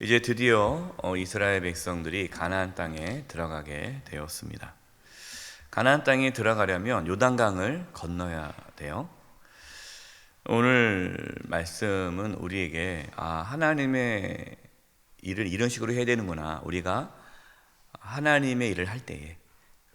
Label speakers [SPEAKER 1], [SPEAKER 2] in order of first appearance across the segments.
[SPEAKER 1] 이제 드디어 이스라엘 백성들이 가나안 땅에 들어가게 되었습니다. 가나안 땅에 들어가려면 요단강을 건너야 돼요. 오늘 말씀은 우리에게 하나님의 일을 이런 식으로 해야 되는구나, 우리가 하나님의 일을 할 때에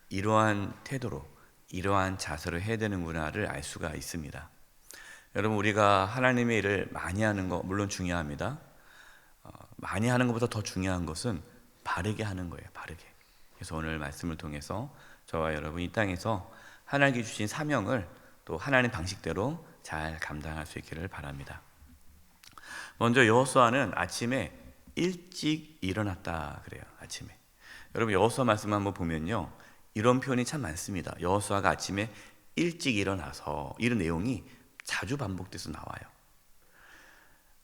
[SPEAKER 1] 이러한 태도로, 이러한 자세로 해야 되는구나를 알 수가 있습니다. 여러분, 우리가 하나님의 일을 많이 하는 거 물론 중요합니다. 많이 하는 것보다 더 중요한 것은 바르게 하는 거예요. 바르게. 그래서 오늘 말씀을 통해서 저와 여러분 이 땅에서 하나님께 주신 사명을 또 하나님 방식대로 잘 감당할 수 있기를 바랍니다. 먼저 여호수아는 아침에 일찍 일어났다 그래요. 아침에. 여러분, 여호수아 말씀 한번 보면요, 이런 표현이 참 많습니다. 여호수아가 아침에 일찍 일어나서, 이런 내용이 자주 반복돼서 나와요.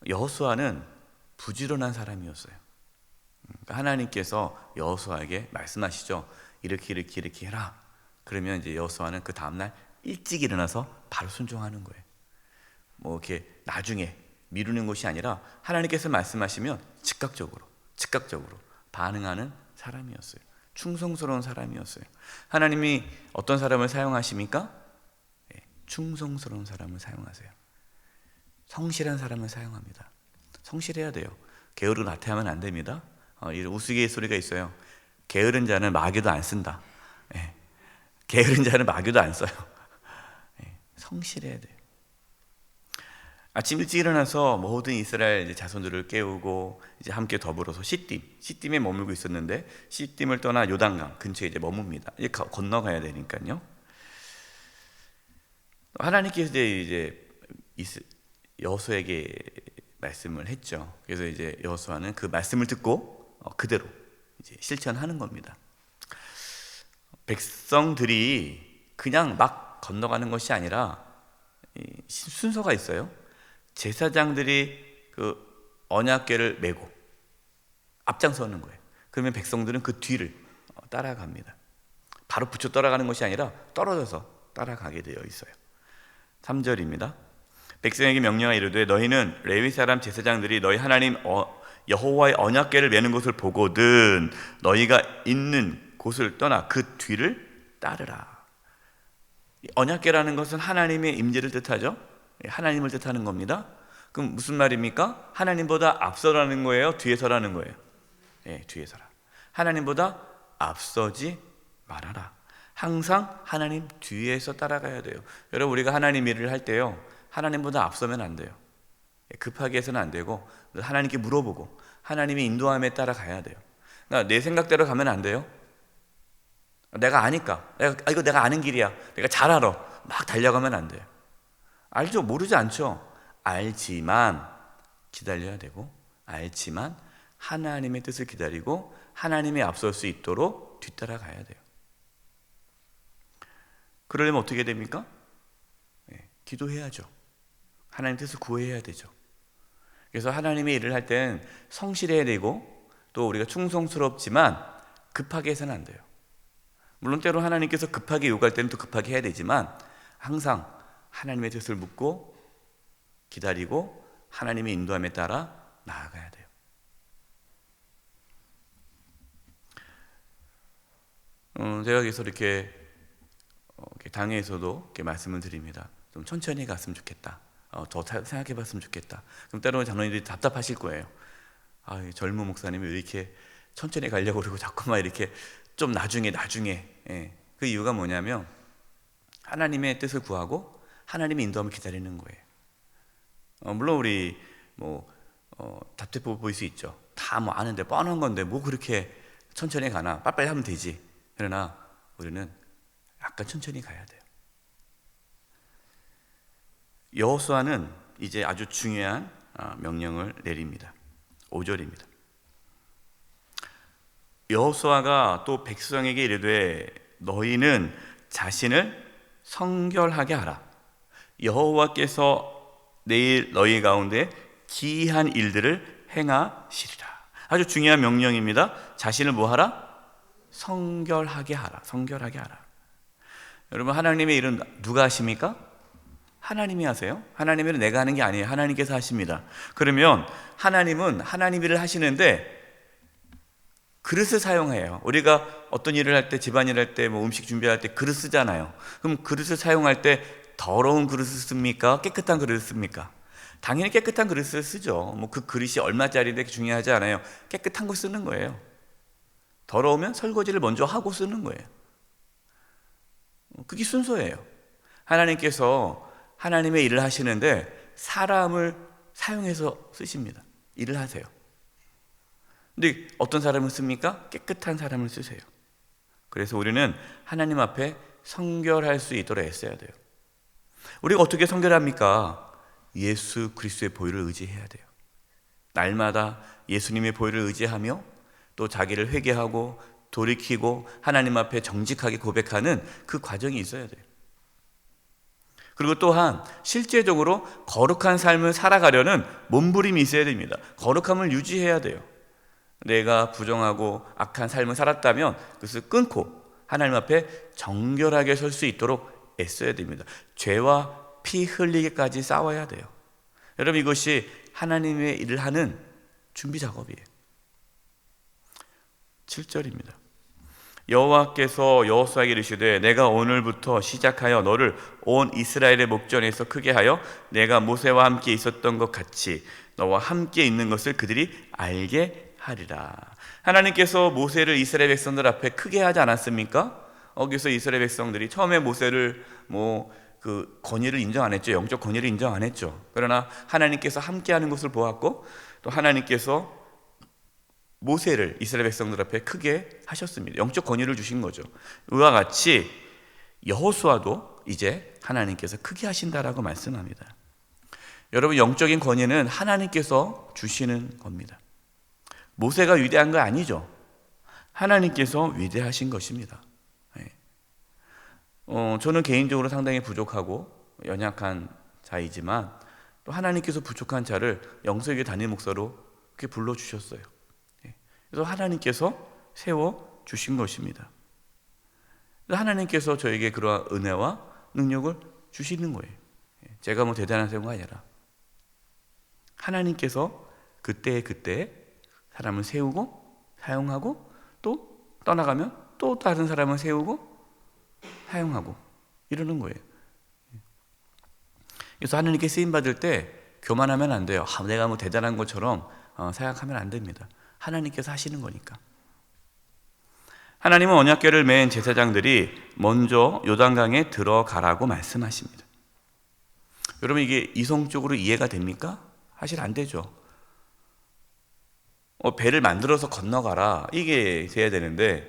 [SPEAKER 1] 여호수아는 부지런한 사람이었어요. 그러니까 하나님께서 여호수아에게 말씀하시죠. 이렇게 해라. 그러면 이제 여호수아는 그 다음날 일찍 일어나서 바로 순종하는 거예요. 뭐 이렇게 나중에 미루는 것이 아니라 하나님께서 말씀하시면 즉각적으로 반응하는 사람이었어요. 충성스러운 사람이었어요. 하나님이 어떤 사람을 사용하십니까? 충성스러운 사람을 사용하세요. 성실한 사람을 사용합니다. 성실해야 돼요. 게으르고 나태하면 안 됩니다. 우스갯소리가 있어요. 게으른 자는 마귀도 안 쓴다. 게으른 자는 마귀도 안 써요. 성실해야 돼요. 아침 일찍 일어나서 모든 이스라엘 자손들을 깨우고 이제 함께 더불어서 시딤에 머물고 있었는데, 시딤을 떠나 요단강 근처에 이제 머뭅니다. 이제 건너가야 되니까요. 하나님께서 이제 여호수아에게 말씀을 했죠. 그래서 이제 여호수아는 그 말씀을 듣고 그대로 이제 실천하는 겁니다. 백성들이 그냥 막 건너가는 것이 아니라 순서가 있어요. 제사장들이 그 언약궤를 메고 앞장서는 거예요. 그러면 백성들은 그 뒤를 따라갑니다. 바로 붙여 따라가는 것이 아니라 떨어져서 따라가게 되어 있어요. 3절입니다. 백성에게 명령하 이르되 너희는 레위 사람 제사장들이 너희 하나님 여호와의 언약궤를 메는 것을 보거든 너희가 있는 곳을 떠나 그 뒤를 따르라. 언약궤라는 것은 하나님의 임재를 뜻하죠. 하나님을 뜻하는 겁니다. 그럼 무슨 말입니까? 하나님보다 앞서라는 거예요? 뒤에서라는 거예요? 뒤에서라. 하나님보다 앞서지 말아라. 항상 하나님 뒤에서 따라가야 돼요. 여러분, 우리가 하나님 일을 할 때요, 하나님보다 앞서면 안 돼요. 급하게 해서는 안 되고 하나님께 물어보고 하나님의 인도함에 따라 가야 돼요. 내 생각대로 가면 안 돼요. 내가 아니까, 이거 내가 아는 길이야, 내가 잘 알아, 막 달려가면 안 돼요. 알죠? 모르지 않죠? 알지만 기다려야 되고, 알지만 하나님의 뜻을 기다리고 하나님이 앞설 수 있도록 뒤따라가야 돼요. 그러려면 어떻게 됩니까? 기도해야죠. 하나님 뜻을 구해야 되죠. 그래서 하나님의 일을 할 때는 성실해야 되고, 또 우리가 충성스럽지만 급하게 해서는 안 돼요. 물론 때로 하나님께서 급하게 요구할 때는 또 급하게 해야 되지만, 항상 하나님의 뜻을 묻고 기다리고 하나님의 인도함에 따라 나아가야 돼요. 제가 그래서 이렇게 당회에서도 이렇게 말씀을 드립니다. 좀 천천히 갔으면 좋겠다. 더 생각해 봤으면 좋겠다. 그럼 때로는 장로님들이 답답하실 거예요. 젊은 목사님이 왜 이렇게 천천히 가려고 그러고 자꾸만 이렇게 좀 나중에. 그 이유가 뭐냐면 하나님의 뜻을 구하고 하나님의 인도함을 기다리는 거예요. 물론 우리 답답해 보일 수 있죠. 다 아는데, 뻔한 건데 뭐 그렇게 천천히 가나, 빨리빨리 하면 되지. 그러나 우리는 약간 천천히 가야 돼요. 여호수아는 이제 아주 중요한 명령을 내립니다. 5절입니다. 여호수아가 또 백성에게 이르되 너희는 자신을 성결하게 하라. 여호와께서 내일 너희 가운데 기이한 일들을 행하시리라. 아주 중요한 명령입니다. 자신을 뭐 하라? 성결하게 하라. 성결하게 하라. 여러분, 하나님의 일은 누가 하십니까? 하나님이 하세요? 하나님의 일은 내가 하는 게 아니에요. 하나님께서 하십니다. 그러면 하나님은 하나님 일을 하시는데 그릇을 사용해요. 우리가 어떤 일을 할 때, 집안일 할 때, 뭐 음식 준비할 때 그릇 쓰잖아요. 그럼 그릇을 사용할 때 더러운 그릇을 씁니까? 깨끗한 그릇을 씁니까? 당연히 깨끗한 그릇을 쓰죠. 뭐 그 그릇이 얼마짜리인데 중요하지 않아요. 깨끗한 거 쓰는 거예요. 더러우면 설거지를 먼저 하고 쓰는 거예요. 그게 순서예요. 하나님께서 하나님의 일을 하시는데 사람을 사용해서 쓰십니다. 일을 하세요. 근데 어떤 사람을 씁니까? 깨끗한 사람을 쓰세요. 그래서 우리는 하나님 앞에 성결할 수 있도록 애써야 돼요. 우리가 어떻게 성결합니까? 예수 그리스도의 보혈을 의지해야 돼요. 날마다 예수님의 보혈을 의지하며 또 자기를 회개하고 돌이키고 하나님 앞에 정직하게 고백하는 그 과정이 있어야 돼요. 그리고 또한 실제적으로 거룩한 삶을 살아가려는 몸부림이 있어야 됩니다. 거룩함을 유지해야 돼요. 내가 부정하고 악한 삶을 살았다면 그것을 끊고 하나님 앞에 정결하게 설 수 있도록 애써야 됩니다. 죄와 피 흘리기까지 싸워야 돼요. 여러분, 이것이 하나님의 일을 하는 준비 작업이에요. 7절입니다. 여호와께서 여호수아에게 이르시되 내가 오늘부터 시작하여 너를 온 이스라엘의 목전에서 크게 하여 내가 모세와 함께 있었던 것 같이 너와 함께 있는 것을 그들이 알게 하리라. 하나님께서 모세를 이스라엘 백성들 앞에 크게 하지 않았습니까? 거기서 이스라엘 백성들이 처음에 모세를 그 권위를 인정 안 했죠. 영적 권위를 인정 안 했죠. 그러나 하나님께서 함께하는 것을 보았고 또 하나님께서 모세를 이스라엘 백성들 앞에 크게 하셨습니다. 영적 권위를 주신 거죠. 이와 같이 여호수아도 이제 하나님께서 크게 하신다라고 말씀합니다. 여러분, 영적인 권위는 하나님께서 주시는 겁니다. 모세가 위대한 거 아니죠. 하나님께서 위대하신 것입니다. 저는 개인적으로 상당히 부족하고 연약한 자이지만 또 하나님께서 부족한 자를 영성의 단임 목사로 그렇게 불러주셨어요. 그래서 하나님께서 세워주신 것입니다. 하나님께서 저에게 그러한 은혜와 능력을 주시는 거예요. 제가 뭐 대단한 세우가 아니라 하나님께서 그때에 사람을 세우고 사용하고 또 떠나가면 또 다른 사람을 세우고 사용하고 이러는 거예요. 그래서 하나님께 쓰임받을 때 교만하면 안 돼요. 내가 뭐 대단한 것처럼 생각하면 안 됩니다. 하나님께서 하시는 거니까. 하나님은 언약궤를 맨 제사장들이 먼저 요단강에 들어가라고 말씀하십니다. 여러분, 이게 이성적으로 이해가 됩니까? 사실 안 되죠. 배를 만들어서 건너가라 이게 돼야 되는데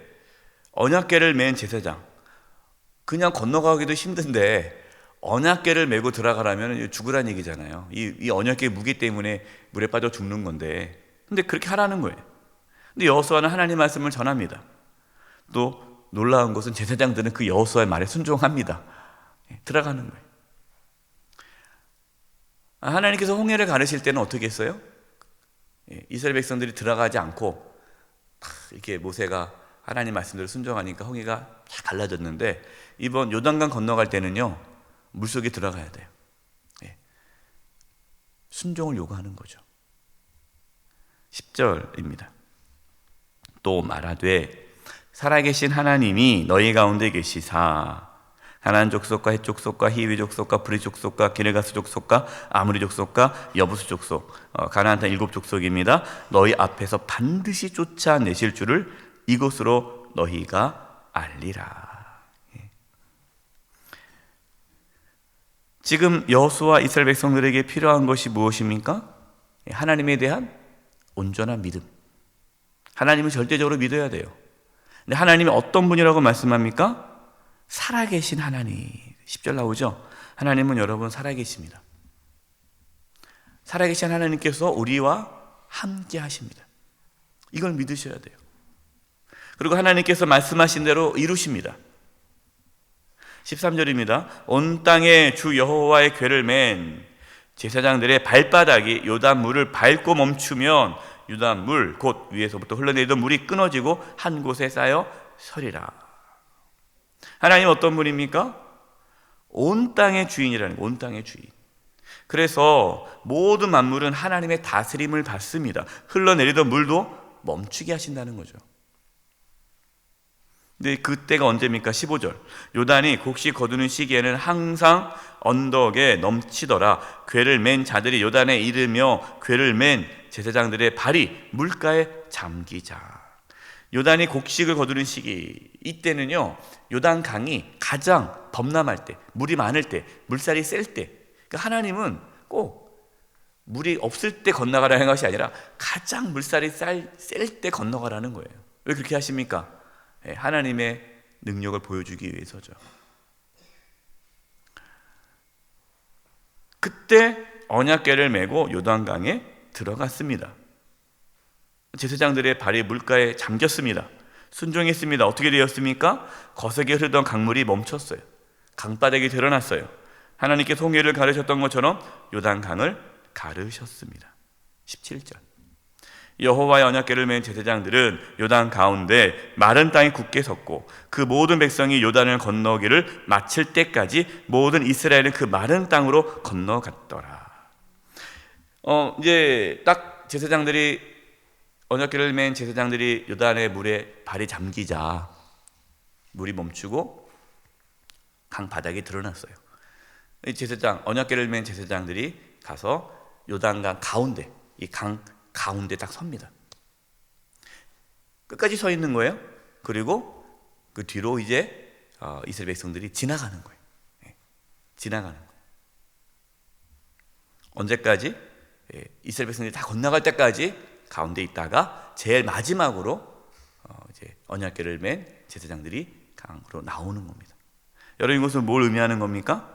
[SPEAKER 1] 언약궤를 맨 제사장 그냥 건너가기도 힘든데 언약궤를 메고 들어가라면 죽으란 얘기잖아요. 이 언약궤 무게 때문에 물에 빠져 죽는 건데 근데 그렇게 하라는 거예요. 근데 여호수아는 하나님 말씀을 전합니다. 또 놀라운 것은 제사장들은 그 여호수아의 말에 순종합니다. 들어가는 거예요. 하나님께서 홍해를 가르실 때는 어떻게 했어요? 이스라엘 백성들이 들어가지 않고 이렇게 모세가 하나님 말씀대로 순종하니까 홍해가 다 갈라졌는데 이번 요단강 건너갈 때는요 물속에 들어가야 돼요. 순종을 요구하는 거죠. 10절입니다. 또 말하되 살아계신 하나님이 너희 가운데 계시사 가나안 족속과 헷 족속과 히위 족속과 브리 족속과 기르가스 족속과 아무리 족속과 여부스 족속 가나안 땅 7족속입니다. 너희 앞에서 반드시 쫓아내실 줄을 이것으로 너희가 알리라. 지금 여호수아 이스라엘 백성들에게 필요한 것이 무엇입니까? 하나님에 대한 온전한 믿음. 하나님을 절대적으로 믿어야 돼요. 근데 하나님이 어떤 분이라고 말씀합니까? 살아계신 하나님. 10절 나오죠? 하나님은 여러분 살아계십니다. 살아계신 하나님께서 우리와 함께 하십니다. 이걸 믿으셔야 돼요. 그리고 하나님께서 말씀하신 대로 이루십니다. 13절입니다. 온 땅에 주 여호와의 궤를 맨 제사장들의 발바닥이 요단 물을 밟고 멈추면 요단 물 곧 위에서부터 흘러내리던 물이 끊어지고 한 곳에 쌓여 서리라. 하나님 어떤 분입니까? 온 땅의 주인이라는 거예요. 온 땅의 주인. 그래서 모든 만물은 하나님의 다스림을 받습니다. 흘러내리던 물도 멈추게 하신다는 거죠. 근데 그때가 언제입니까? 15절. 요단이 곡식 거두는 시기에는 항상 언덕에 넘치더라. 궤를 맨 자들이 요단에 이르며 궤를 맨 제사장들의 발이 물가에 잠기자. 요단이 곡식을 거두는 시기, 이때는요 요단 강이 가장 범람할 때, 물이 많을 때, 물살이 셀 때, 그러니까 하나님은 꼭 물이 없을 때 건너가라는 것이 아니라 가장 물살이 셀 때 건너가라는 거예요. 왜 그렇게 하십니까? 하나님의 능력을 보여주기 위해서죠. 그때 언약궤를 메고 요단강에 들어갔습니다. 제사장들의 발이 물가에 잠겼습니다. 순종했습니다. 어떻게 되었습니까? 거세게 흐르던 강물이 멈췄어요. 강바닥이 드러났어요. 하나님께 송해를 가르셨던 것처럼 요단강을 가르셨습니다. 17절. 여호와의 언약궤를 맨 제사장들은 요단 가운데 마른 땅에 굳게 섰고 그 모든 백성이 요단을 건너기를 마칠 때까지 모든 이스라엘은 그 마른 땅으로 건너갔더라. 이제 딱 제사장들이 언약궤를 맨 제사장들이 요단의 물에 발이 잠기자 물이 멈추고 강 바닥이 드러났어요. 제사장, 언약궤를 맨 제사장들이 가서 요단강 가운데, 이 강 가운데 딱 섭니다. 끝까지 서 있는 거예요. 그리고 그 뒤로 이제 이스라엘 백성들이 지나가는 거예요. 지나가는 거예요. 언제까지? 이스라엘 백성들이 다 건너갈 때까지 가운데 있다가 제일 마지막으로 이제 언약궤를 맨 제사장들이 강으로 나오는 겁니다. 여러분, 이것은 뭘 의미하는 겁니까?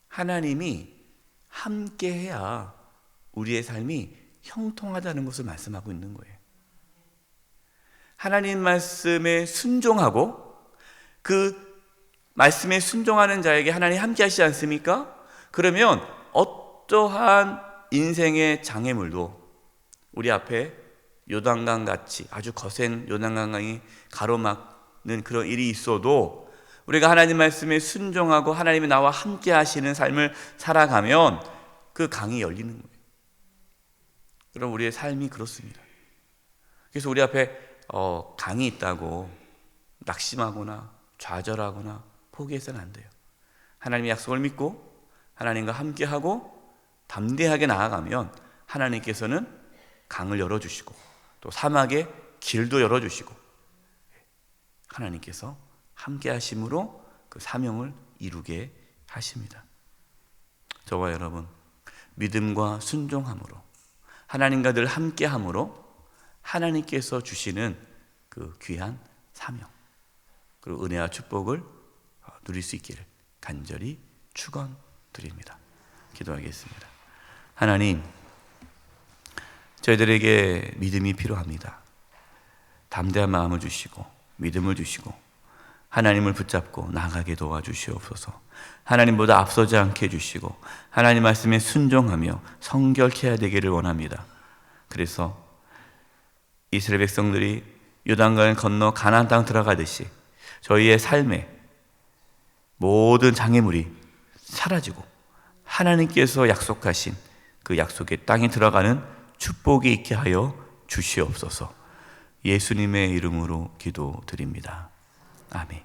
[SPEAKER 1] 하나님이 함께해야 우리의 삶이 형통하다는 것을 말씀하고 있는 거예요. 하나님 말씀에 순종하고 그 말씀에 순종하는 자에게 하나님 함께 하시지 않습니까? 그러면 어떠한 인생의 장애물도 우리 앞에 요단강 같이 아주 거센 요단강이 가로막는 그런 일이 있어도 우리가 하나님 말씀에 순종하고 하나님이 나와 함께 하시는 삶을 살아가면 그 강이 열리는 거예요. 그럼 우리의 삶이 그렇습니다. 그래서 우리 앞에 강이 있다고 낙심하거나 좌절하거나 포기해서는 안 돼요. 하나님의 약속을 믿고 하나님과 함께하고 담대하게 나아가면 하나님께서는 강을 열어주시고 또 사막의 길도 열어주시고 하나님께서 함께 하심으로 그 사명을 이루게 하십니다. 저와 여러분, 믿음과 순종함으로 하나님과 늘 함께함으로 하나님께서 주시는 그 귀한 사명 그리고 은혜와 축복을 누릴 수 있기를 간절히 축원드립니다. 기도하겠습니다. 하나님, 저희들에게 믿음이 필요합니다. 담대한 마음을 주시고 믿음을 주시고 하나님을 붙잡고 나가게 도와주시옵소서. 하나님보다 앞서지 않게 해주시고 하나님 말씀에 순종하며 성결케 해야 되기를 원합니다. 그래서 이스라엘 백성들이 요단강을 건너 가나안 땅 들어가듯이 저희의 삶에 모든 장애물이 사라지고 하나님께서 약속하신 그 약속의 땅에 들어가는 축복이 있게 하여 주시옵소서. 예수님의 이름으로 기도드립니다. 아멘.